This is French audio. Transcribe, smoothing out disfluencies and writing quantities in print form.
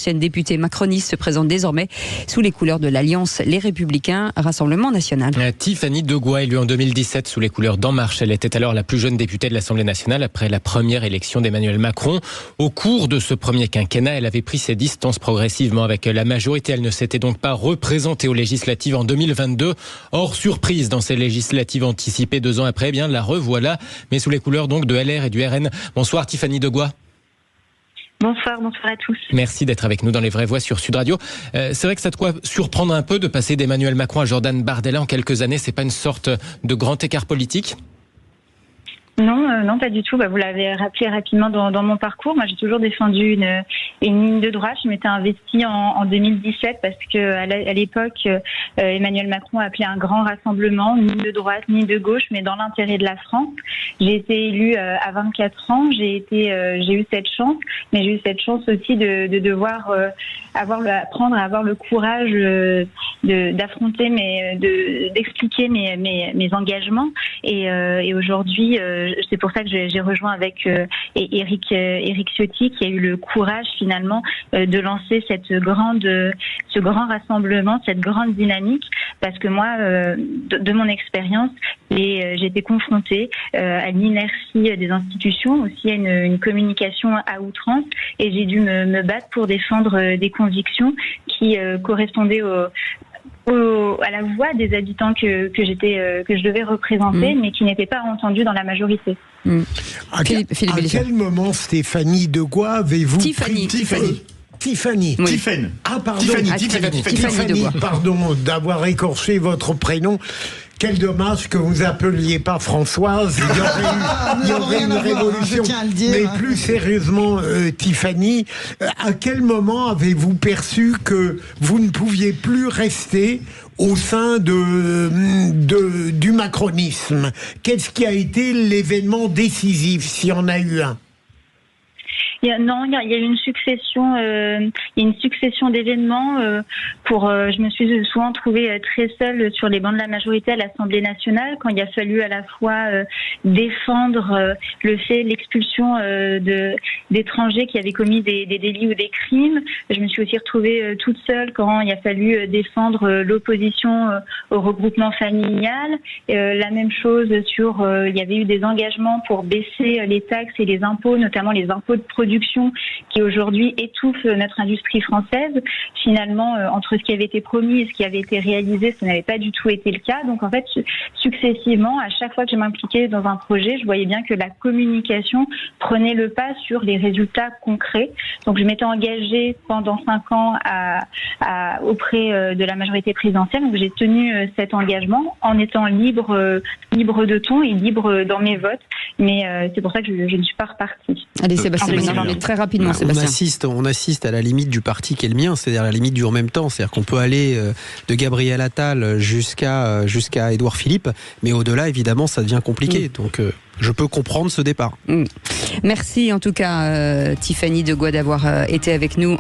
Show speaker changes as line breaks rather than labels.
L'ancienne députée macroniste se présente désormais sous les couleurs de l'Alliance Les Républicains, Rassemblement National.
Tiffany Degois, élue en 2017 sous les couleurs d'En Marche. Elle était alors la plus jeune députée de l'Assemblée nationale après la première élection d'Emmanuel Macron. Au cours de ce premier quinquennat, elle avait pris ses distances progressivement avec la majorité. Elle ne s'était donc pas représentée aux législatives en 2022. Or, surprise dans ces législatives anticipées 2 ans après, eh bien la revoilà, mais sous les couleurs donc de LR et du RN. Bonsoir Tiffany Degois.
Bonsoir à tous.
Merci d'être avec nous dans Les Vraies Voix sur Sud Radio. C'est vrai que ça te quoi surprendre un peu de passer d'Emmanuel Macron à Jordan Bardella en quelques années. C'est pas une sorte de grand écart politique ?
Non, pas du tout. Vous l'avez rappelé rapidement dans mon parcours. Moi, j'ai toujours défendu une ligne de droite. Je m'étais investie en 2017 parce que à l'époque, Emmanuel Macron a appelé un grand rassemblement, ni de droite ni de gauche, mais dans l'intérêt de la France. J'ai été élue à 24 ans. J'ai eu cette chance, mais j'ai eu cette chance aussi de devoir apprendre à avoir le courage d'affronter d'expliquer mes engagements. Et aujourd'hui, c'est pour ça que j'ai rejoint avec Éric Ciotti, qui a eu le courage finalement de lancer ce grand rassemblement, cette grande dynamique, parce que moi, de mon expérience, j'ai été confrontée à l'inertie des institutions, aussi à une communication à outrance, et j'ai dû me battre pour défendre des convictions qui correspondaient à la voix des habitants que je devais représenter, mais qui n'étaient pas entendus dans la majorité.
À quel moment, Stéphanie Degois, avez-vous
Tiffany.
Tiffany.
Oui.
Tiffany.
Ah, pardon.
Tiffany Degois.
Pardon d'avoir écorché votre prénom. Quel dommage que vous appeliez pas Françoise. Il y aurait une révolution. Mais plus sérieusement, Tiffany, à quel moment avez-vous perçu que vous ne pouviez plus rester au sein du macronisme? Qu'est-ce qui a été l'événement décisif, s'il y en a eu un?
Il y a eu une succession d'événements. Je me suis souvent trouvée très seule sur les bancs de la majorité à l'Assemblée nationale, quand il a fallu à la fois défendre l'expulsion d'étrangers qui avaient commis des délits ou des crimes. Je me suis aussi retrouvée toute seule quand il a fallu défendre l'opposition au regroupement familial. La même chose il y avait eu des engagements pour baisser les taxes et les impôts, notamment les impôts de production, qui aujourd'hui étouffe notre industrie française. Finalement, entre ce qui avait été promis et ce qui avait été réalisé, ça n'avait pas du tout été le cas. Donc en fait, successivement, à chaque fois que je m'impliquais dans un projet, je voyais bien que la communication prenait le pas sur les résultats concrets. Donc je m'étais engagée pendant 5 ans auprès de la majorité présidentielle. Donc j'ai tenu cet engagement en étant libre de ton et libre dans mes votes. Mais c'est pour ça que je ne suis pas repartie.
Allez, Sébastien, très rapidement, Sébastien.
On assiste à la limite du parti qui est le mien, c'est-à-dire la limite du en même temps. C'est-à-dire qu'on peut aller de Gabriel Attal jusqu'à Édouard Philippe, mais au-delà, évidemment, ça devient compliqué. Donc, je peux comprendre ce départ.
Merci en tout cas, Tiffany Degois, d'avoir été avec nous.